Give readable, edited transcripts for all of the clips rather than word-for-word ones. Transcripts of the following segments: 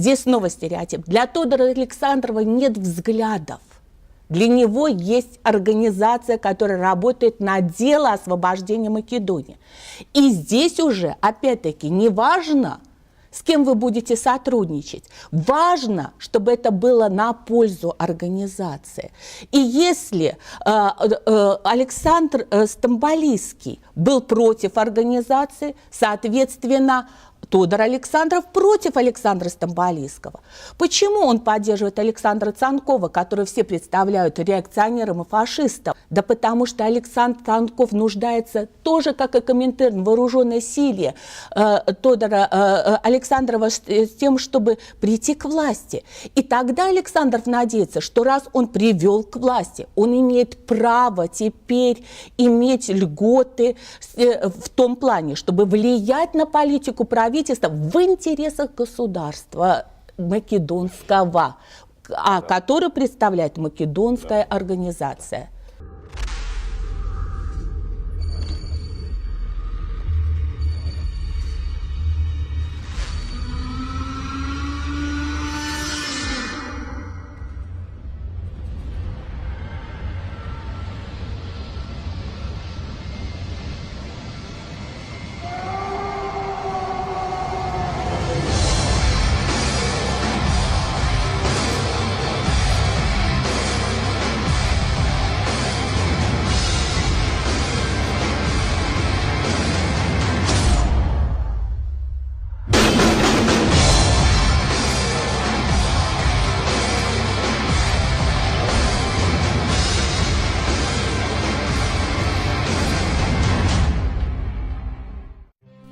Здесь снова стереотип. Для Тодора Александрова нет взглядов. Для него есть организация, которая работает на дело освобождения Македонии. И здесь уже, опять-таки, не важно, с кем вы будете сотрудничать. Важно, чтобы это было на пользу организации. И если Александр Стамболийский был против организации, соответственно, Тодор Александров против Александра Стамболийского. Почему он поддерживает Александра Цанкова, которого все представляют реакционером и фашистом? Да потому что Александр Цанков нуждается тоже, как и Коминтерн, в вооруженной силе Тодора Александрова с тем, чтобы прийти к власти. И тогда Александров надеется, что раз он привел к власти, он имеет право теперь иметь льготы в том плане, чтобы влиять на политику правительства в интересах государства македонского, который представляет македонская организация.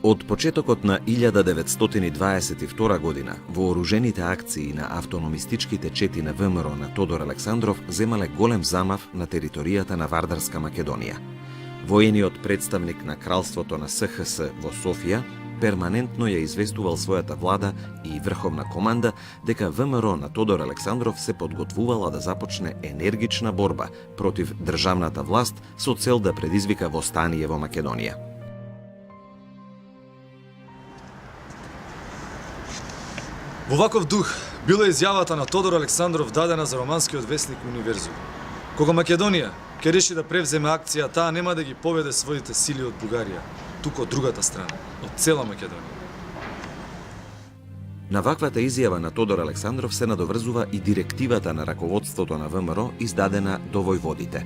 Од почетокот на 1922 година, вооружените акции на автономистичките чети на ВМРО на Тодор Александров земале голем замав на територијата на Вардарска Македонија. Воениот представник на кралството на СХС во Софија перманентно ја известувал својата влада и врховна команда дека ВМРО на Тодор Александров се подготвувала да започне енергична борба против државната власт со цел да предизвика востание во Македонија. Во ваков дух била изјавата на Тодор Александров дадена за романскиот весник Универзум. Кога Македонија ќе реши да превземе акција, таа нема да ги поведе своите сили од Бугарија, туку од другата страна, од цела Македонија. На ваквата изјава на Тодор Александров се надоврзува и директивата на раководството на ВМРО издадена до војводите.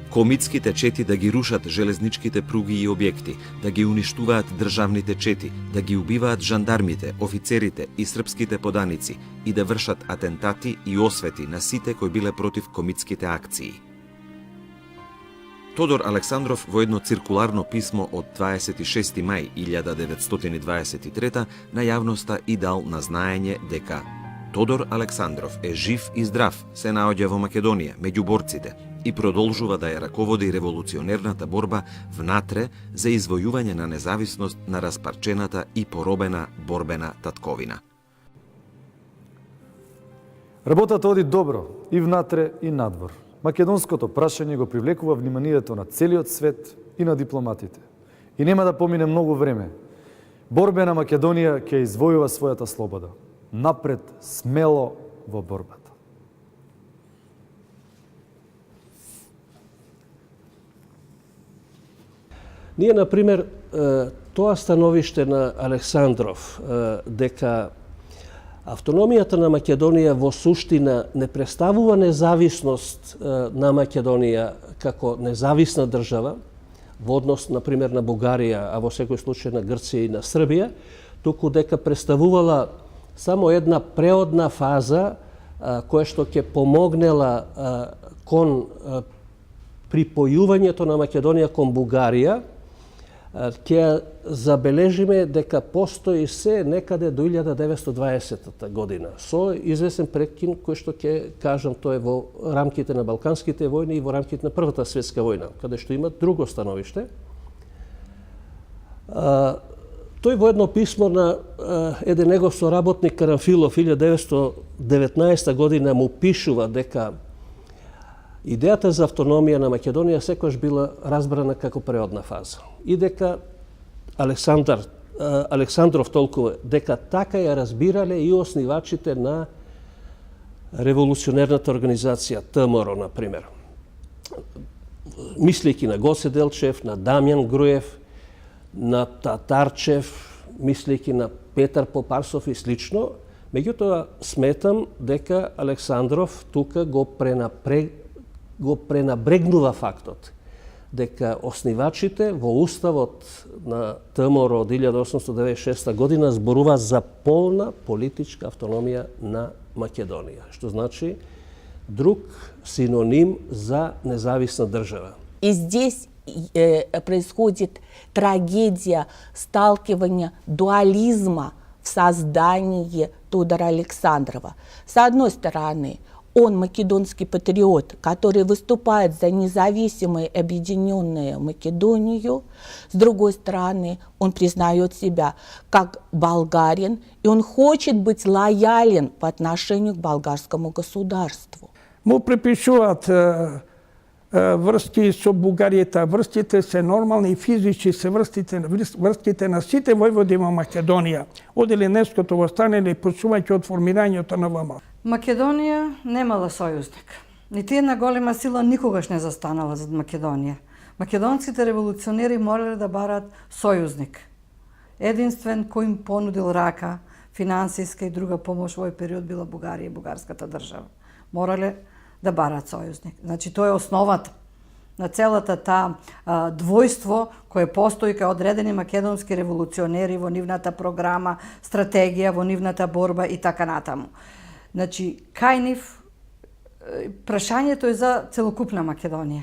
Комитските чети да ги рушат железничките пруги и објекти, да ги уништуваат државните чети, да ги убиваат жандармите, офицерите и српските поданици и да вршат атентати и освети на сите кои биле против комитските акции. Тодор Александров во едно циркуларно писмо од 26. мај 1923 на јавноста и дал на знаење дека Тодор Александров е жив и здрав, се наоѓа во Македонија меѓу борците и продолжува да ја раководи револуционерната борба внатре за извојување на независност на распарчената и поробена борбена татковина. Работата оди добро и внатре и надвор. Македонското прашање го привлекува вниманието на целиот свет и на дипломатите. И нема да помине многу време. Борбена Македонија ќе извојува својата слобода. Напред, смело во борбата. Ние, например, тоа становиште на Александров, дека автономијата на Македонија во суштина не представува независност на Македонија како независна држава, во однос, например, на Бугарија, а во секој случај на Грција и на Србија, туку дека представувала само една преодна фаза која што ќе помогнела кон припојувањето на Македонија кон Бугарија, ќе забележиме дека постои се некаде до 1920 година, со известен прекин кој што ќе кажам тој во рамките на Балканските војни и во рамките на Првата светска војна, каде што има друго становиште. Тој во едно писмо на еден негов соработник Карамфилов 1919 година му пишува дека идејата за автономија на Македонија секогаш била разбрана како преодна фаза и дека Александар Александров толкова, дека така ја разбирале и основачите на револуционерната организација ТМРО, например. Мислејќи на Гоце Делчев, на Дамјан Груев, на Татарчев, мислејќи на Петар Попарсов и слично, меѓутоа сметам дека Александров тука го пренабрегнува фактот дека основачите во уставот на ТМРО од 1896 година зборува за полна политичка автономија на Македонија, што значи друг синоним за независна држава. И здесь происходит трагедия сталкивания дуализма в создании Тодора Александрова. С одной стороны, он македонский патриот, который выступает за независимую и объединенную Македонию. С другой стороны, он признает себя как болгарин, и он хочет быть лоялен по отношению к болгарскому государству. Му припишуваат врски со Бугаријата. Врските се нормални и физички се врските на сите војводи во Македонија. Од Еленеското востане или почувајќи од формирањето на ВМ. Македонија немала сојузник. Нити една голема сила никогаш не застанала зад Македонија. Македонските револуционери морале да барат сојузник. Единствен кој им понудил рака, финансиска и друга помош во овој период била Бугарија и бугарската држава. Морале да барат сојузник. Значи, тоа е основата на целата таа двојство кое постои кај одредени македонски револуционери во нивната програма, стратегија, во нивната борба и така натаму. Значи, кај нив, прашањето е за целокупна Македонија.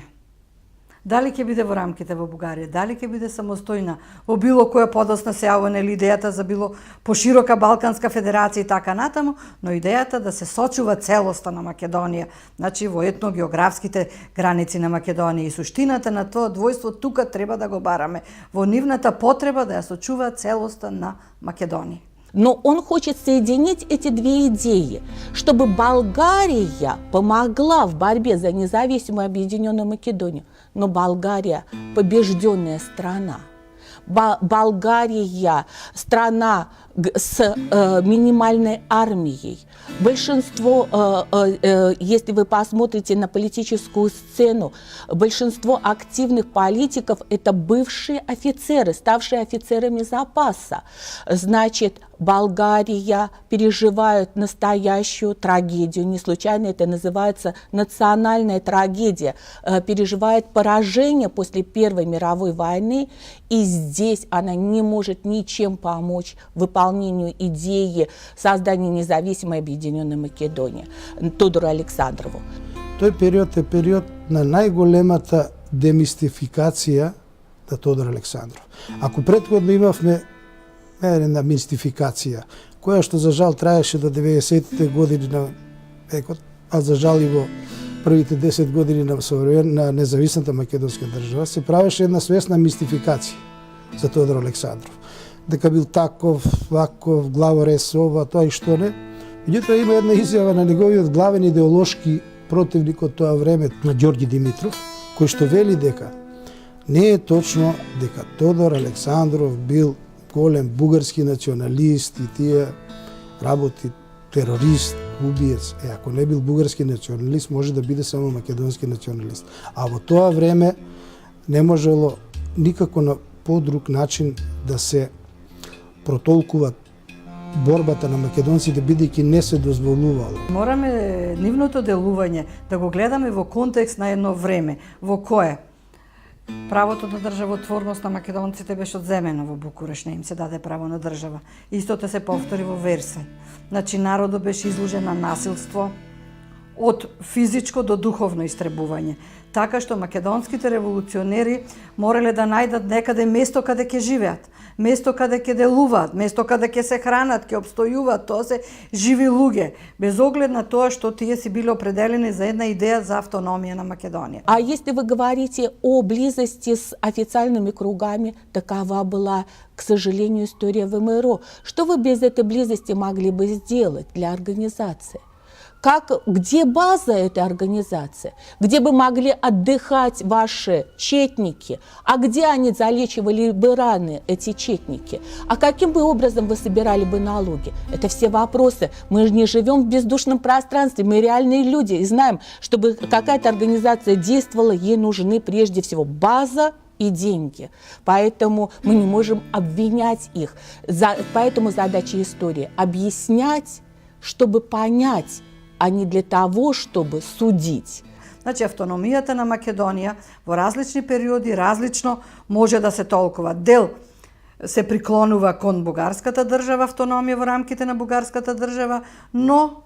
Дали ќе биде во рамките во Бугарија, дали ќе биде самостојна, во било која подосна се јавува нели идејата за било поширока Балканска федерација и така натаму, но идејата да се сочува целоста на Македонија, значи во етногеографските граници на Македонија и суштината на тоа двојство тука треба да го бараме, во нивната потреба да ја сочува целоста на Македонија. Но он хочет соединить эти две идеи, чтобы Болгария помогла в борьбе за независимую объединенную Македонию. Но Болгария – побежденная страна. Болгария – страна с минимальной армией. Большинство, если вы посмотрите на политическую сцену, большинство активных политиков – это бывшие офицеры, ставшие офицерами запаса. Значит, Болгария переживает настоящую трагедию. Не случайно это называется национальная трагедия. Переживает поражение после Первой мировой войны. И здесь она не может ничем помочь выполнению идеи создания независимой объединенной Македонии Тодору Александрову. Тој период е период на најголемата демистификација на Тодор Александров. Ако претходно имавме една мистификација, која што за жал траеше до 90-тите години на векот, а за жал и во првите 10 години на независната македонска држава, се правеше една свесна мистификација за Тодор Александров. Дека бил таков, ваков, главорез, ова, тоа и што не. Меѓутоа има една изјава на неговиот главен идеолошки противник од тоа време, на Ѓорги Димитров, кој што вели дека не е точно дека Тодор Александров бил голем бугарски националист и тие работи терорист, убиец. Ако не бил бугарски националист, може да биде само македонски националист. А во тоа време не можело никако на подруг начин да се протолкува борбата на македонците, бидејќи не се дозволувало. Мораме нивното делување да го гледаме во контекст на едно време, во кое правото на државотворност на македонците беше одземено во Букуреш, не им се даде право на држава. Истото се повтори во Версај. Значи, народот беше изложен на насилство, од физичко до духовно истребување. Така што македонските револуционери морале да најдат некаде место каде ќе живеат, место каде ќе делуваат, место каде ќе се хранат, ќе обстојуваат, тоа се живи луѓе, без оглед на тоа што тие си биле определени за една идеја за автономија на Македонија. А если вы говорите о близости с официальными кругами, такова была, к сожалению, история ВМРО. Что вы без этой близости могли бы сделать для организации? Где база этой организации? Где бы могли отдыхать ваши четники? А где они залечивали бы раны, эти четники? А каким бы образом вы собирали бы налоги? Это все вопросы. Мы же не живем в бездушном пространстве, мы реальные люди и знаем, чтобы какая-то организация действовала, ей нужны прежде всего база и деньги. Поэтому мы не можем обвинять их. Поэтому задача истории – объяснять, чтобы понять, а не для того, чтобы судить. Значи, автономијата на Македонија во различни периоди различно може да се толкува. Дел се приклонува кон бугарската држава, автономија во рамките на бугарската држава, но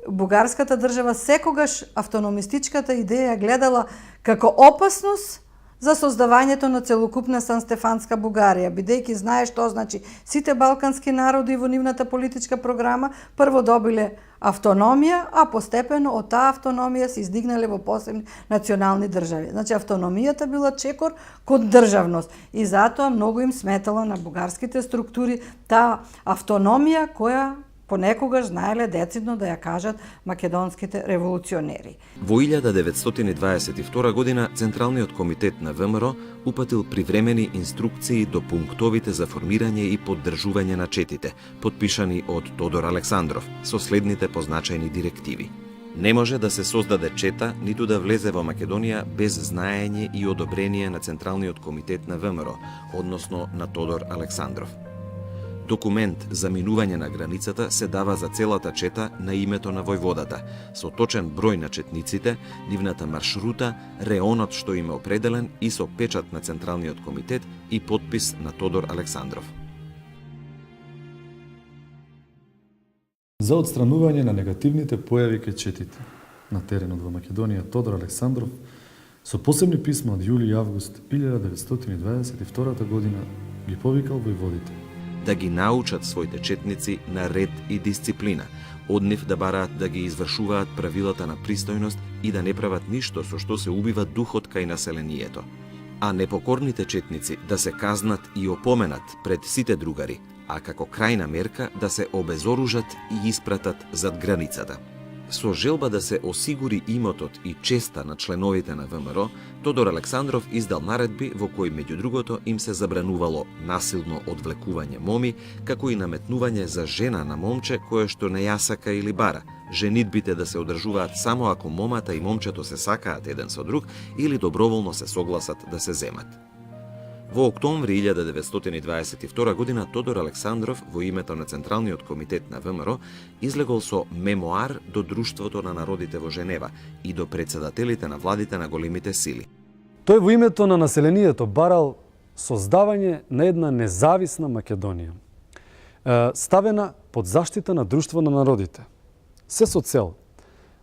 бугарската држава секогаш автономистичката идеја гледала како опасност за создавањето на целокупна Санстефанска Бугарија, бидејќи знае што значи сите балкански народи во нивната политичка програма прво добиле автономија, а постепено од таа автономија се издигнале во посебни национални држави. Значи автономијата била чекор кон државност и затоа многу им сметала на бугарските структури таа автономија која понекогаш знаеле децидно да ја кажат македонските револуционери. Во 1922 година Централниот комитет на ВМРО упатил привремени инструкции до пунктовите за формирање и поддржување на четите, подпишани од Тодор Александров, со следните позначајни директиви. Не може да се создаде чета, ниту да влезе во Македонија без знаење и одобрение на Централниот комитет на ВМРО, односно на Тодор Александров. Документ за минување на границата се дава за целата чета на името на војводата, со точен број на четниците, нивната маршрута, реонот што им е определен и со печат на Централниот комитет и подпис на Тодор Александров. За отстранување на негативните појави кај четите на теренот во Македонија, Тодор Александров со посебни писма од јули и август 1922 година ги повикал војводите да ги научат своите четници на ред и дисциплина, од нив да бараат да ги извршуваат правилата на пристојност и да не прават ништо со што се убива духот кај населението. А непокорните четници да се казнат и опоменат пред сите другари, а како крајна мерка да се обезоружат и испратат зад границата. Со желба да се осигури имотот и честа на членовите на ВМРО, Тодор Александров издал наредби во кои меѓу другото им се забранувало насилно одвлекување моми, како и наметнување за жена на момче кое што не ја сака или бара, женитбите да се одржуваат само ако момата и момчето се сакаат еден со друг или доброволно се согласат да се земат. Во октомври 1922 година Тодор Александров во името на Централниот комитет на ВМРО излегол со мемоар до Друштвото на народите во Женева и до председателите на владите на големите сили. Тој во името на населението барал создавање на една независна Македонија, ставена под заштита на Друштво на народите, се со цел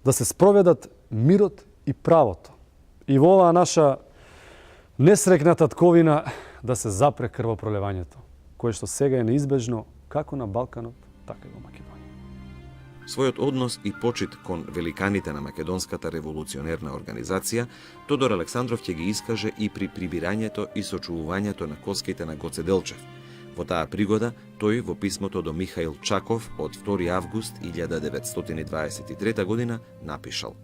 да се спроведат мирот и правото. И во оваа наша несрекна татковина да се запре крвопролевањето, кое што сега е неизбежно како на Балканот, така и во Македонија. Својот однос и почит кон великаните на македонската револуционерна организација, Тодор Александров ќе ги искаже и при прибирањето и сочувувањето на коските на Гоце Делчев. Во таа пригода, тој во писмото до Михаил Чаков од 2 август 1923 година напишал: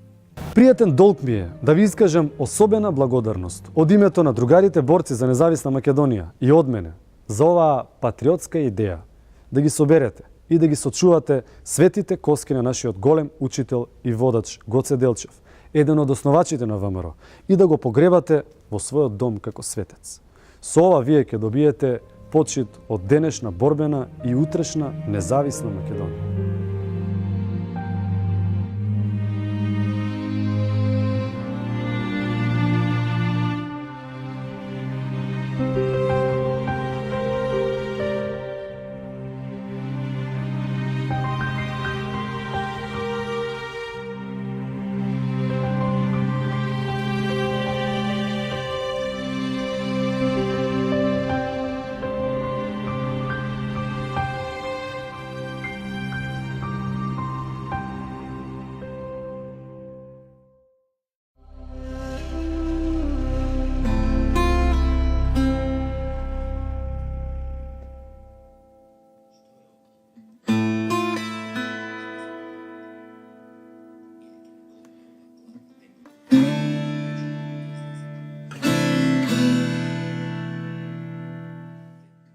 Пријатен долг ми е да ви искажам особена благодарност од името на другарите борци за независна Македонија и од мене за оваа патриотска идеја да ги соберете и да ги сочувате светите коски на нашиот голем учител и водач Гоце Делчев, еден од основачите на ВМРО, и да го погребате во својот дом како светец. Со ова вие ќе добиете почит од денешна борбена и утрешна независна Македонија.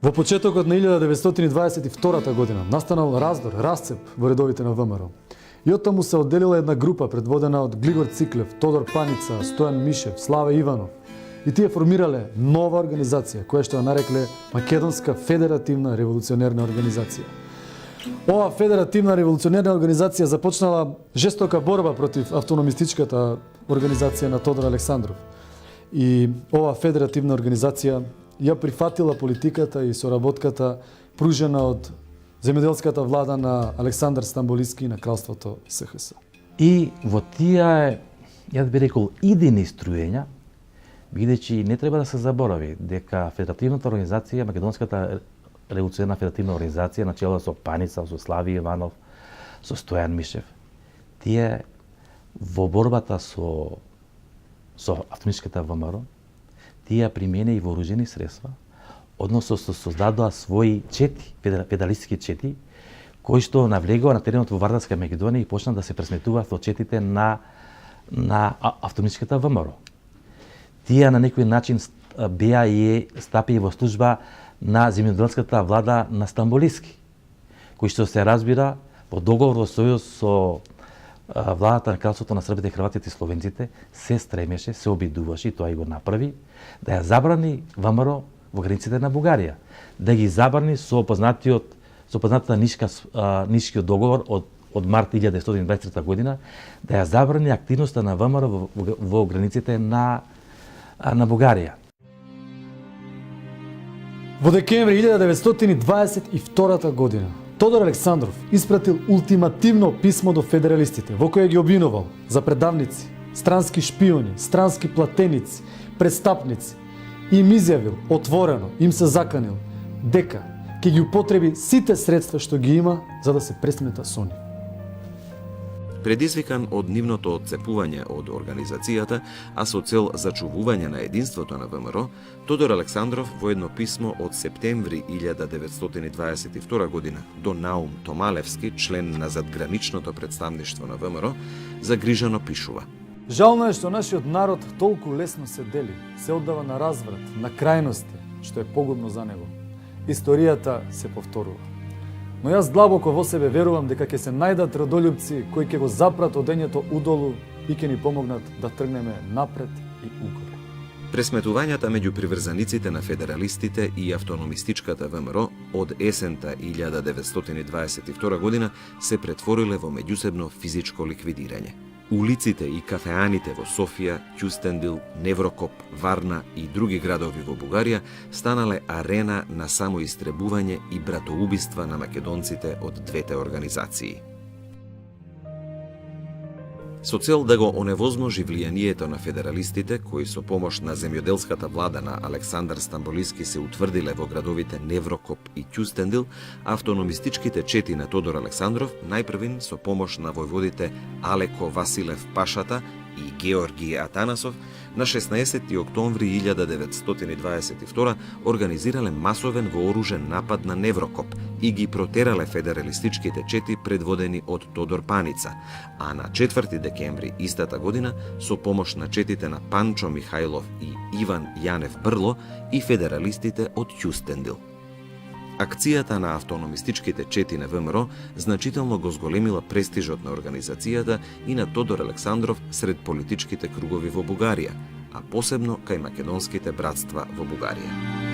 Во почетокот на 1922 година настанал раздор, расцеп во редовите на ВМРО. И оттаму се одделила една група предводена од Глигор Циклев, Тодор Паница, Стојан Мишев, Славе Иванов. И тие формирале нова организација, која што ја нарекле Македонска федеративна револуционерна организација. Ова федеративна револуционерна организација започнала жестока борба против автономистичката организација на Тодор Александров. И ова федеративна организација ја прифатила политиката и соработката пружена од земјоделската влада на Александар Стамболиски на кралството СХС. И во тие, јас би рекол, идейни струења, бидејќи не треба да се заборави дека федеративната организација, Македонската револуционерна федеративна организација, начело со Паница, со Слави Иванов, со Стојан Мишев, тие во борбата со автономистичката ВМРО, тие примени и вооружени средства, односно создадоа своји чети, федералистички чети, кои што навлегува на теренот во Вардарска Македонија и почна да се пресметуваат во четите на автономистичката ВМРО. Тие на некој начин беа и стапи во служба на земјоделската влада на Стамболиски, кој што се разбира во договор во сојуз со владата на кралството на србите, хрватите и словенците се стремеше, се обидуваше, и тоа и го направи, да ја забрани ВМРО во границите на Бугарија, да ги забрани со познатата Нишкиот договор од март 1923 година, да ја забрани активноста на ВМРО во границите на Бугарија. Во декември 1922 година Тодор Александров испратил ултимативно писмо до федералистите, во кое ги обвинувал за предавници, странски шпиони, странски платеници, престапници, и им изјавил отворено, им се заканил дека ќе ги употреби сите средства што ги има за да се пресмета со нив. Предизвикан од нивното отцепување од организацијата, а со цел зачувување на единството на ВМРО, Тодор Александров во едно писмо од септември 1922 година до Наум Томалевски, член на задграничното представништво на ВМРО, загрижено пишува: Жално е што нашиот народ толку лесно се дели, се оддава на разврат, на крајности, што е погубно за него. Историјата се повторува. Но јас длабоко во себе верувам дека ќе се најдат родолюбци кои ќе го запрат одењето удолу и ќе ни помогнат да тргнеме напред и угоре. Пресметувањата меѓу приврзаниците на федералистите и автономистичката ВМРО од есента 1922 година се претвориле во меѓусебно физичко ликвидирање. Улиците и кафеаните во Софија, Кюстендил, Неврокоп, Варна и други градови во Бугарија станале арена на самоистребување и братоубиства на македонците од двете организации. Со цел да го оневозможи влијанието на федералистите, кои со помош на земјоделската влада на Александар Стамболиски се утврдиле во градовите Неврокоп и Кюстендил, автономистичките чети на Тодор Александров најпрвин со помош на војводите Алеко Василев Пашата и Георги Атанасов на 16 октомври 1922 организирале масовен вооружен напад на Неврокоп и ги протерале федералистичките чети предводени од Тодор Паница, а на 4 декември истата година со помош на четите на Панчо Михајлов и Иван Јанев Брло и федералистите од Кюстендил. Акцијата на автономистичките чети на ВМРО значително го зголемила престижот на организацијата и на Тодор Александров сред политичките кругови во Бугарија, а посебно кај македонските братства во Бугарија.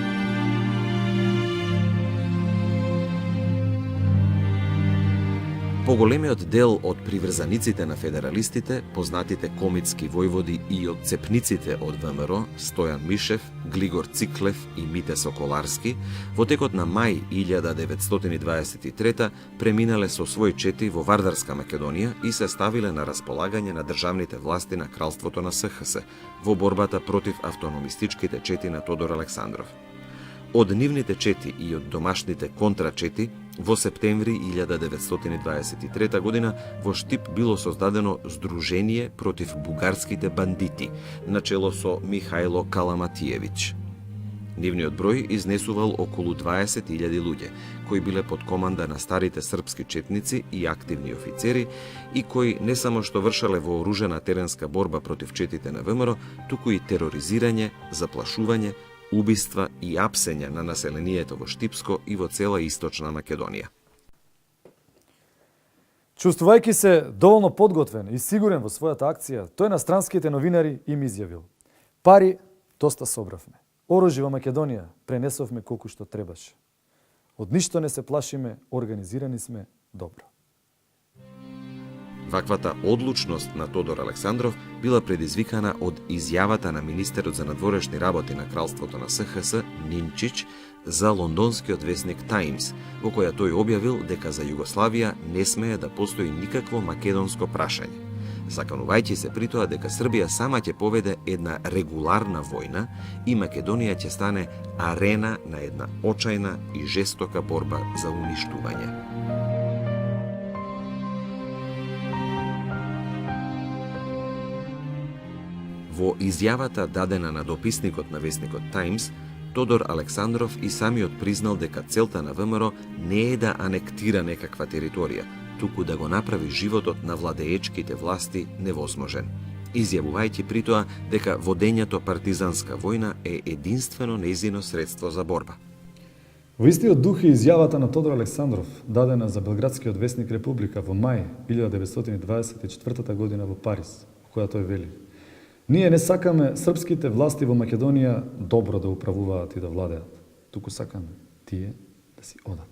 Поголемиот дел од приврзаниците на федералистите, познатите комитски војводи и одцепниците од ВМРО, Стојан Мишев, Глигор Циклев и Мите Соколарски, во текот на мај 1923 преминале со свој чети во Вардарска Македонија и се ставиле на располагање на државните власти на кралството на СХС во борбата против автономистичките чети на Тодор Александров. Од нивните чети и од домашните контрачети, во септември 1923 година во Штип било создадено Здружение против бугарските бандити, начело со Михајло Каламатиевич. Нивниот број изнесувал околу 20.000 луѓе, кои биле под команда на старите српски четници и активни офицери и кои не само што вршале вооружена теренска борба против четите на ВМРО, туку и тероризирање, заплашување, убиства и апсења на населението во Штипско и во цела Источна Македонија. Чувствувајќи се доволно подготвен и сигурен во својата акција, тој на странските новинари им изјавил: пари доста собравме. Оружје во Македонија пренесовме колку што требаше. Од ништо не се плашиме, организирани сме добро. Ваквата одлучност на Тодор Александров била предизвикана од изјавата на министерот за надворешни работи на кралството на СХС Нинчич за лондонскиот весник Таймс, во која тој објавил дека за Југославија не смее да постои никакво македонско прашање, заканувајќи се при тоа дека Србија сама ќе поведе една регуларна војна и Македонија ќе стане арена на една очајна и жестока борба за уништување. Во изјавата дадена на дописникот на весникот Таймс, Тодор Александров и самиот признал дека целта на ВМРО не е да анектира некаква територија, туку да го направи животот на владеечките власти невозможен, изјавувајќи при тоа дека водењето партизанска војна е единствено нејзино средство за борба. Во истиот дух е изјавата на Тодор Александров, дадена за Белградскиот весник Република во мај 1924 година во Париз, во која тој вели: ние не сакаме српските власти во Македонија добро да управуваат и да владеат, туку сакаме тие да си одат.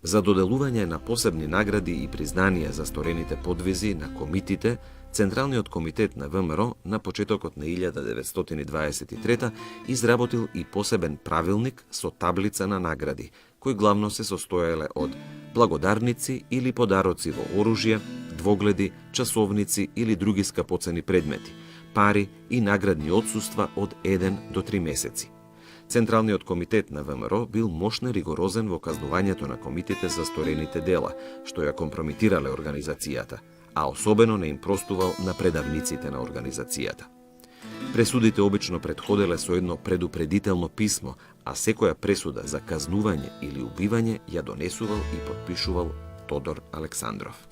За доделување на посебни награди и признанија за сторените подвизи на комитите, Централниот комитет на ВМРО на почетокот на 1923 изработил и посебен правилник со таблица на награди, кои главно се состоеле од благодарници или подароци во оружје, двогледи, часовници или други скапоцени предмети, пари и наградни отсуства од 1 до 3 месеци. Централниот комитет на ВМРО бил мощно ригорозен во казнувањето на комитите за сторените дела, што ја компромитирале организацијата, а особено не им простувал на предавниците на организацијата. Пресудите обично претходеле со едно предупредително писмо, а секоја пресуда за казнување или убивање ја донесувал и подпишувал Тодор Александров.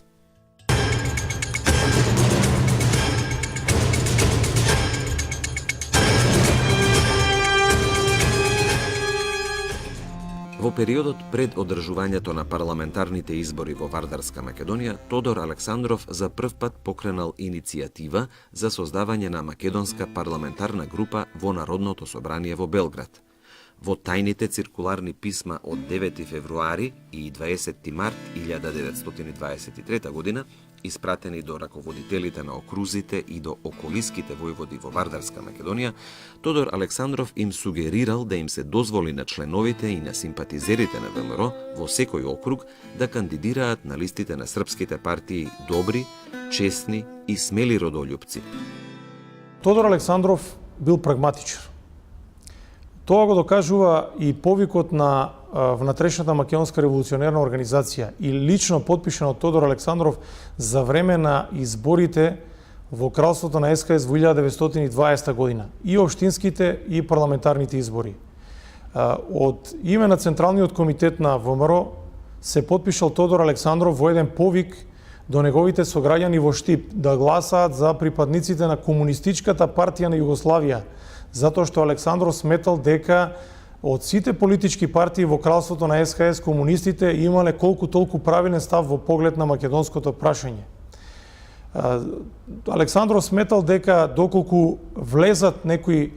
Во периодот пред одржувањето на парламентарните избори во Вардарска Македонија, Тодор Александров за прв пат покренал иницијатива за создавање на македонска парламентарна група во Народното собрание во Белград. Во тајните циркуларни писма од 9 февруари и 20 март 1923 година, испратени до раководителите на окрузите и до околиските војводи во Вардарска Македонија, Тодор Александров им сугерирал да им се дозволи на членовите и на симпатизерите на ВМРО во секој округ да кандидираат на листите на српските партии добри, честни и смели родолюбци. Тодор Александров бил прагматичар. Тоа го докажува и повикот на внатрешната македонска револуционерна организација и лично подпишан од Тодор Александров за време на изборите во кралството на СХС во 1920 година, и општинските и парламентарните избори. Од име на Централниот комитет на ВМРО се подпишал Тодор Александров во еден повик до неговите сограѓани во Штип да гласаат за припадниците на Комунистичката партија на Југославија, затоа што Александров сметал дека од сите политички партии во кралството на СХС комунистите имале колку толку правилен став во поглед на македонското прашање. Александров сметал дека доколку влезат некои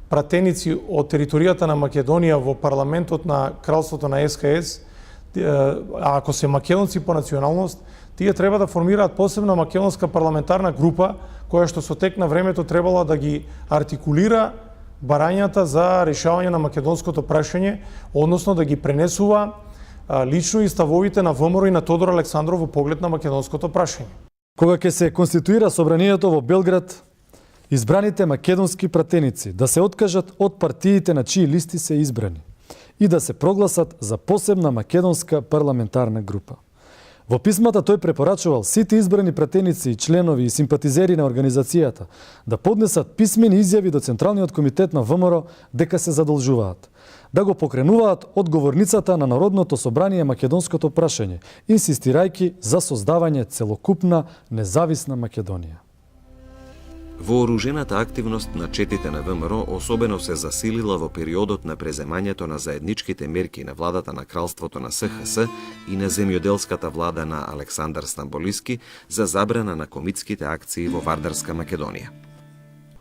пратеници од територијата на Македонија во парламентот на кралството на СХС, а ако се македонци по националност, тие треба да формираат посебна македонска парламентарна група која што со тек на времето требала да ги артикулира барањата за решавање на македонското прашање, односно да ги пренесува лично и ставовите на ВМРО и на Тодор Александров во поглед на македонското прашање. Кога ќе се конституира собранието во Белград, избраните македонски пратеници да се откажат од партиите на чии листи се избрани и да се прогласат за посебна македонска парламентарна група. Во писмата тој препорачувал сите избрани пратеници и членови и симпатизери на организацијата да поднесат писмени изјави до Централниот комитет на ВМРО дека се задолжуваат да го покренуваат од говорницата на Народното собрание македонското прашање, инсистирајќи за создавање целокупна независна Македонија. Вооружената активност на четите на ВМРО особено се засилила во периодот на преземањето на заедничките мерки на владата на Кралството на СХС и на земјоделската влада на Александар Стамболиски за забрана на комитските акции во Вардарска Македонија.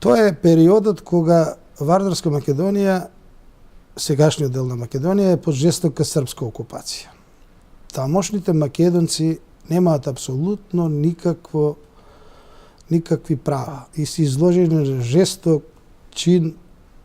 Тоа е периодот кога Вардарска Македонија, сегашниот дел на Македонија, е под жестока српска окупација. Тамошните македонци немаат апсолутно никакви права и се изложени на жесток чин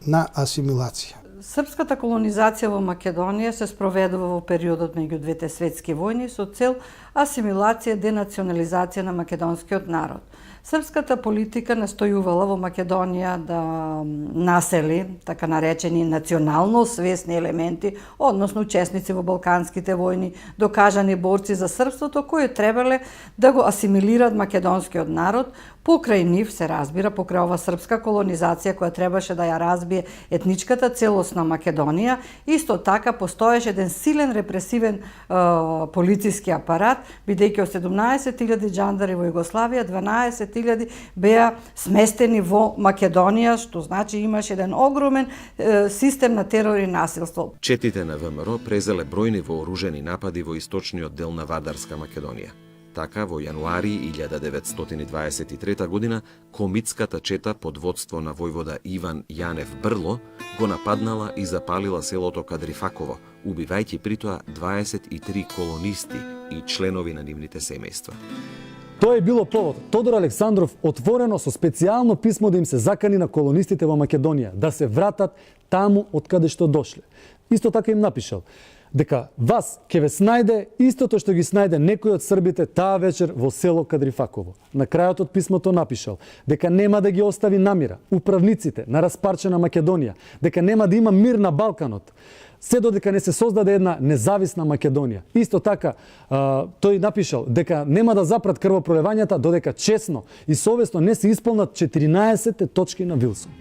на асимилација. Српската колонизација во Македонија се спроведува во периодот меѓу двете светски војни со цел асимилација и денационализација на македонскиот народ. Српската политика настојувала во Македонија да насели така наречени национално свесни елементи, односно учесници во Балканските војни, докажани борци за српството кои требале да го асимилираат македонскиот народ. Покрај нив се разбира, покрај ова српска колонизација која требаше да ја разбие етничката целост на Македонија, исто така постоеше еден силен репресивен полициски апарат, бидејќи од 17.000 џандари во Југославија 12.000 беа сместени во Македонија, што значи имаше еден огромен систем на терор и насилство. Четите на ВМРО презеле бројни вооружени напади во источниот дел на Вардарска Македонија. Така, во јануари 1923 година, комитската чета под водство на војвода Иван Јанев Брло го нападнала и запалила селото Кадрифаково, убивајќи притоа 23 колонисти и членови на нивните семејства. Тоа е било повод Тодор Александров отворено со специјално писмо да им се закани на колонистите во Македонија да се вратат таму од каде што дошле. Исто така им напишал дека вас ќе ве снајде истото што ги снајде некој од србите таа вечер во село Кадрифаково. На крајот од писмото напишал дека нема да ги остави намира управниците на распарчена Македонија, дека нема да има мир на Балканот, се додека не се создаде една независна Македонија. Исто така, тој напишал дека нема да запрат крвопролевањата додека честно и совесно не се исполнат 14 точки на Вилсон.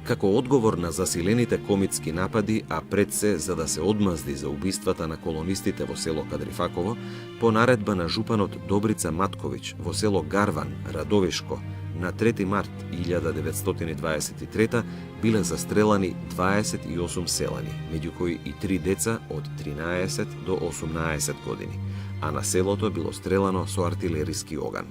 Како одговор на засилените комитски напади, а пред се за да се одмазди за убиствата на колонистите во село Кадрифаково, по наредба на жупанот Добрица Матковиќ во село Гарван, Радовишко, на 3 март 1923 биле застрелани 28 селани, меѓу кои и 3 деца од 13 до 18 години, а на селото било стрелано со артилериски оган.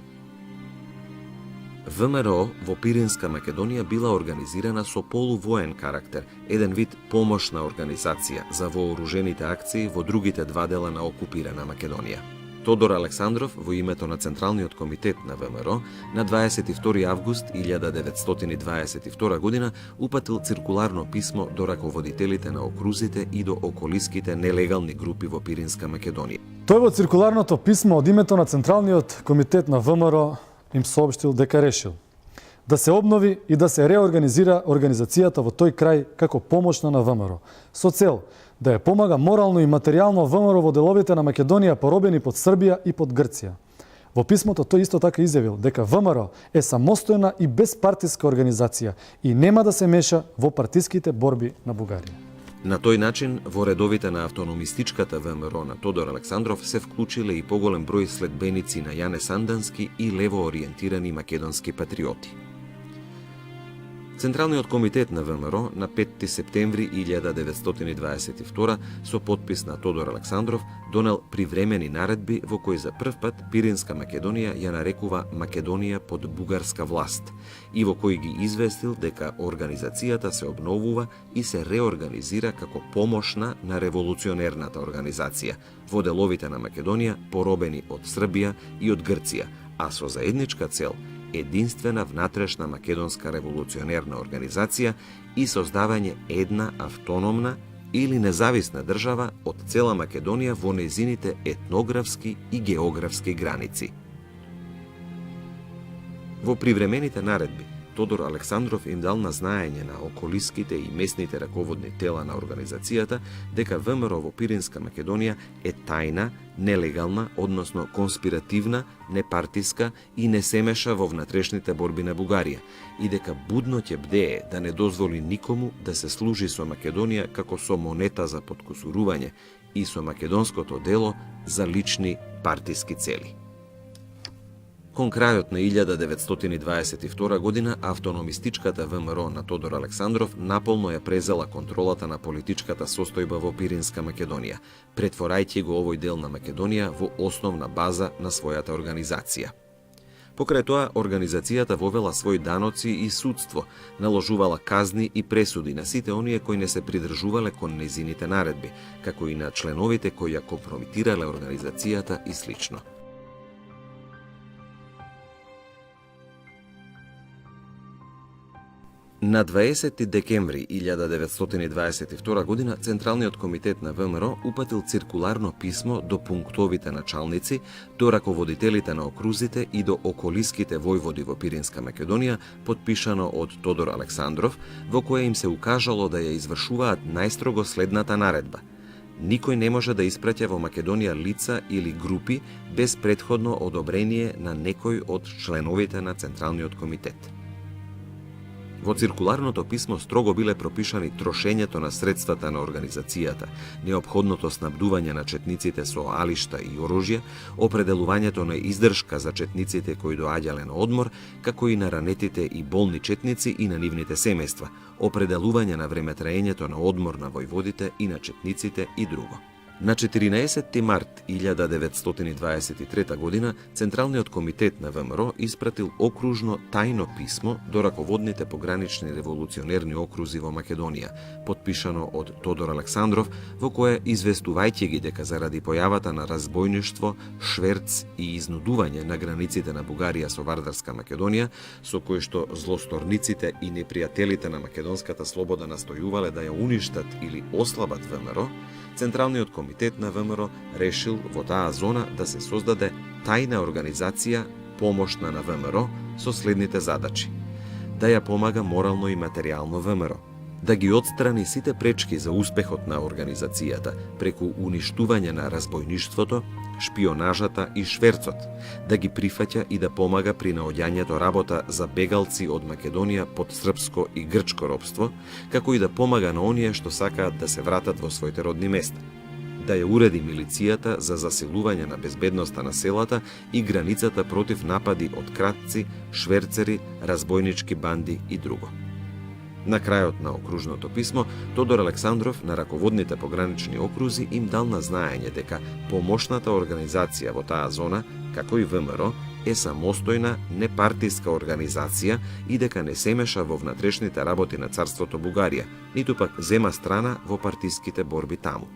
ВМРО во Пиринска Македонија била организирана со полувоен карактер, еден вид помошна организација за вооружените акции во другите два дела на окупирана Македонија. Тодор Александров во името на Централниот комитет на ВМРО на 22 август 1922 година упатил циркуларно писмо до раководителите на окрузите и до околиските нелегални групи во Пиринска Македонија. Тој во циркуларното писмо од името на Централниот комитет на ВМРО им соопштил дека решил да се обнови и да се реорганизира организацијата во тој крај како помошна на ВМРО, со цел да ја помага морално и материјално ВМРО во деловите на Македонија поробени под Србија и под Грција. Во писмото тој исто така изјавил дека ВМРО е самостојна и безпартиска организација и нема да се меша во партиските борби на Бугарија. На тој начин, во редовите на автономистичката ВМРО на Тодор Александров се вклучиле и поголем број следбеници на Јане Сандански и лево ориентирани македонски патриоти. Централниот комитет на ВМРО на 5 септември 1922 со подпис на Тодор Александров донел привремени наредби во кои за прв пат Пиринска Македонија ја нарекува Македонија под бугарска власт и во кои ги известил дека организацијата се обновува и се реорганизира како помошна на револуционерната организација во деловите на Македонија поробени од Србија и од Грција, а со заедничка цел единствена внатрешна македонска револуционерна организација и создавање една автономна или независна држава од цела Македонија во незините етнографски и географски граници. Во привремените наредби, Тодор Александров им дал на знаење на околиските и местните раководни тела на организацијата дека ВМРО во Пиринска Македонија е тајна, нелегална, односно конспиративна, непартиска и не се меша во внатрешните борби на Бугарија и дека будно ќе бдее да не дозволи никому да се служи со Македонија како со монета за подкусурување и со македонското дело за лични партиски цели. Кон крајот на 1922 година, автономистичката ВМРО на Тодор Александров наполно ја презела контролата на политичката состојба во Пиринска Македонија, претворајќи го овој дел на Македонија во основна база на својата организација. Покрај тоа, организацијата вовела своји даноци и судство, наложувала казни и пресуди на сите оние кои не се придржувале кон нејзините наредби, како и на членовите кои ја компромитирале организацијата и слично. На 20 декември 1922 година Централниот комитет на ВМРО упатил циркуларно писмо до пунктовите началници, до раководителите на окрузите и до околиските војводи во Пиринска Македонија, подпишано од Тодор Александров, во кое им се укажало да ја извршуваат најстрого следната наредба: никој не може да испраќа во Македонија лица или групи без претходно одобрение на некој од членовите на Централниот комитет. Во циркуларното писмо строго биле пропишани трошењето на средствата на организацијата, неопходното снабдување на четниците со алишта и оружје, определувањето на издршка за четниците кои доаѓале на одмор, како и на ранетите и болни четници и на нивните семејства, определување на времетраењето на одмор на војводите и на четниците и друго. На 14 март 1923 година Централниот комитет на ВМРО испратил окружно тајно писмо до раководните погранични револуционерни окрузи во Македонија, подпишано од Тодор Александров, во кое известувајќи ги дека заради појавата на разбојништво, шверц и изнудување на границите на Бугарија со Вардарска Македонија, со кој што злосторниците и непријателите на македонската слобода настојувале да ја уништат или ослабат ВМРО, Централниот комитет на ВМРО решил во таа зона да се создаде тајна организација помошна на ВМРО со следните задачи: да ја помага морално и материјално ВМРО, да ги отстрани сите пречки за успехот на организацијата преку уништување на разбојништвото, шпионажата и шверцот, да ги прифаќа и да помага при наоѓањето работа за бегалци од Македонија под српско и грчко робство, како и да помага на оние што сакаат да се вратат во своите родни места, да ја уреди милицијата за засилување на безбедноста на селата и границата против напади од кратци, шверцери, разбојнички банди и друго. На крајот на окружното писмо, Тодор Александров на раководните погранични окрузи им дал на знаење дека помошната организација во таа зона, како и ВМРО, е самостојна, непартиска организација и дека не се меша во внатрешните работи на царството Бугарија, ниту пак зема страна во партиските борби таму.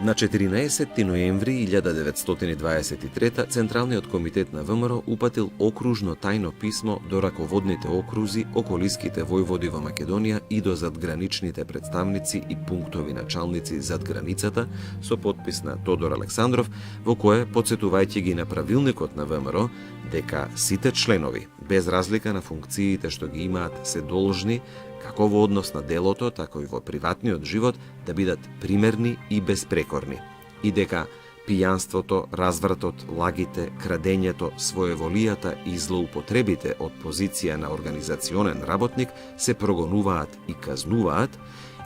На 14 ноември 1923 Централниот комитет на ВМРО упатил окружно тајно писмо до раководните окрузи, околиските војводи во Македонија и до задграничните представници и пунктови началници зад границата со подпис на Тодор Александров, во кое, подсетувајќи ги на правилникот на ВМРО, дека сите членови, без разлика на функциите што ги имаат, се должни како во однос на делото, така и во приватниот живот, да бидат примерни и безпрекорни, и дека пијанството, развратот, лагите, крадењето, своеволијата и злоупотребите од позиција на организационен работник се прогонуваат и казнуваат,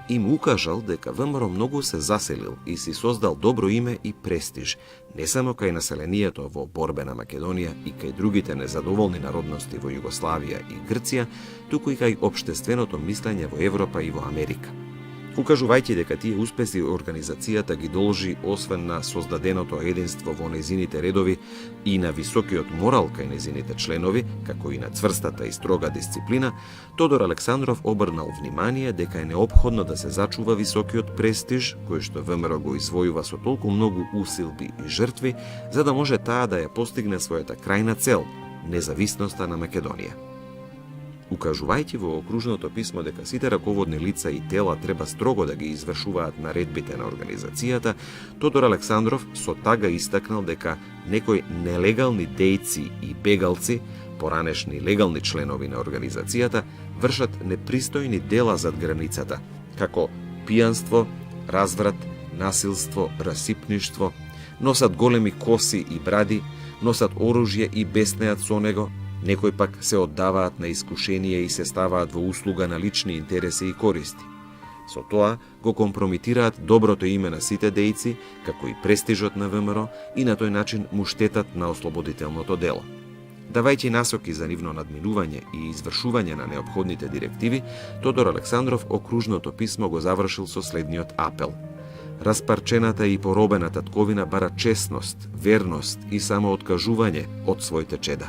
им укажал дека ВМРО многу се заселил и си создал добро име и престиж, не само кај населението во борбена Македонија и кај другите незадоволни народности во Југославија и Грција, туку и кај општественото мислење во Европа и во Америка. Укажувајќи дека тие успеси организацијата ги должи освен на создаденото единство во незините редови и на високиот морал кај незините членови, како и на цврстата и строга дисциплина, Тодор Александров обрнал внимание дека е неопходно да се зачува високиот престиж, кој што ВМРО го извојува со толку многу усилби и жртви, за да може таа да ја постигне својата крајна цел – независноста на Македонија. Укажувајќи во окружното писмо дека сите раководни лица и тела треба строго да ги извршуваат наредбите на организацијата, Тодор Александров со тага истакнал дека некои нелегални дејци и бегалци, поранешни легални членови на организацијата, вршат непристојни дела зад границата, како пијанство, разврат, насилство, расипништво, носат големи коси и бради, носат оружје и беснеат со него, некои пак се оддаваат на искушение и се ставаат во услуга на лични интереси и користи. Со тоа го компромитираат доброто име на сите дејци, како и престижот на ВМРО и на тој начин му штетат на ослободителното дело. Давајќи насоки за нивно надминување и извршување на неопходните директиви, Тодор Александров окружното писмо го завршил со следниот апел. Распарчената и поробена татковина бара честност, верност и самооткажување од своите чеда.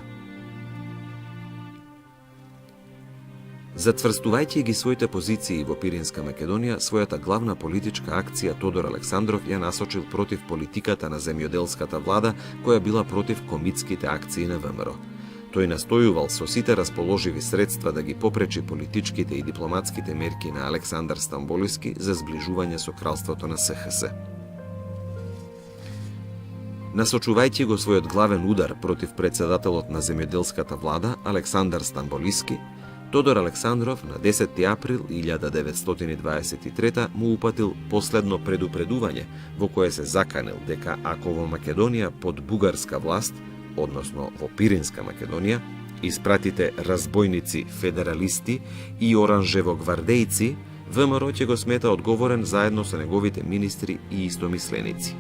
Затврстувајќи ги своите позиции во Пиринска Македонија, својата главна политичка акција Тодор Александров ја насочил против политиката на земјоделската влада, која била против комитските акции на ВМРО. Тој настојувал со сите расположиви средства да ги попречи политичките и дипломатските мерки на Александар Стамболиски за зближување со кралството на СХС. Насочувајќи го својот главен удар против председателот на земјоделската влада Александар Стамболиски, Тодор Александров на 10 април 1923 му упатил последно предупредување во кое се заканил дека ако во Македонија под бугарска власт, односно во Пиринска Македонија, испратите разбойници, федералисти и оранжевогвардејци, ВМРО ќе го смета одговорен заедно со неговите министри и истомисленици.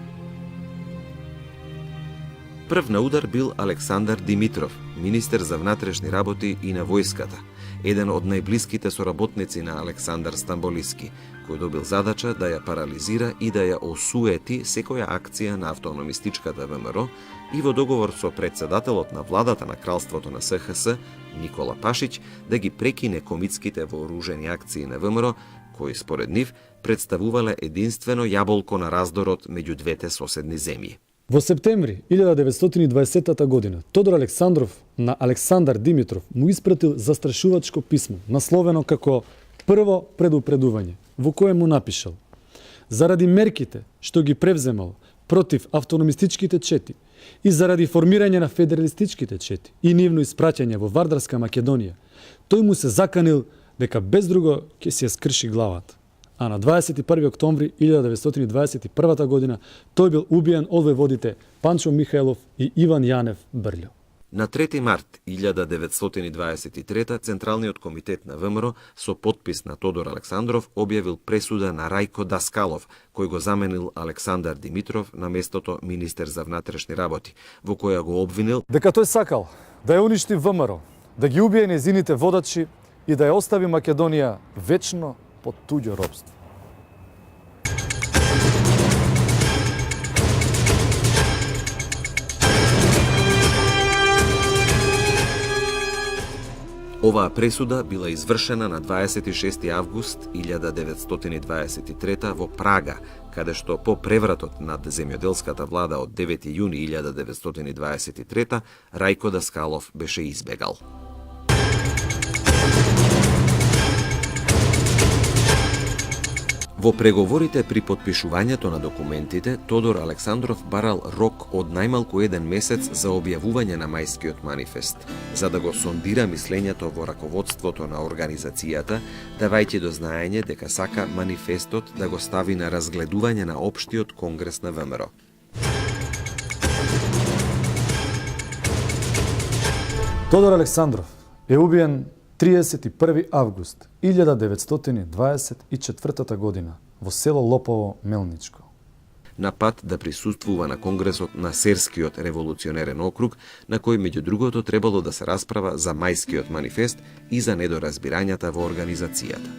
Прв на удар бил Александар Димитров, министер за внатрешни работи и на војската, еден од најблиските соработници на Александар Стамболиски, кој добил задача да ја парализира и да ја осуети секоја акција на автономистичката ВМРО и во договор со председателот на владата на кралството на СХС, Никола Пашиć, да ги прекине комитските вооружени акции на ВМРО, кои според нив представувале единствено јаболко на раздорот меѓу двете соседни земји. Во септември 1920 година Тодор Александров на Александар Димитров му испратил застрашувачко писмо, насловено како прво предупредување, во кое му напишал: заради мерките што ги превземал против автономистичките чети и заради формирање на федералистичките чети и нивно испраќање во Вардарска Македонија, тој му се заканил дека без друго ќе се ја скрши главата. А на 21. октомври 1921 година тој бил убиен од војводите Панчо Михајлов и Иван Јанев Брљо. На 3 март 1923 Централниот комитет на ВМРО со подпис на Тодор Александров објавил пресуда на Рајко Даскалов, кој го заменил Александар Димитров на местото министер за внатрешни работи, во која го обвинил дека тој сакал да ја уништи ВМРО, да ги убие незините водачи и да ја остави Македонија вечно под туѓо робство. Оваа пресуда била извршена на 26 август 1923 во Прага, каде што по превратот над земјоделската влада од 9 јуни 1923 Рајко Даскалов беше избегал. Во преговорите при подпишувањето на документите, Тодор Александров барал рок од најмалку 1 месец за објавување на Мајскиот манифест, за да го сондира мислењето во раководството на организацијата, давајќи до знаење дека сака манифестот да го стави на разгледување на Општиот конгрес на ВМРО. Тодор Александров е убиен 31. август 1924 година во село Лопово, Мелничко. На пат да присуствува на Конгресот на Серскиот револуционерен округ, на кој меѓу другото требало да се расправа за Мајскиот манифест и за недоразбирањата во организацијата.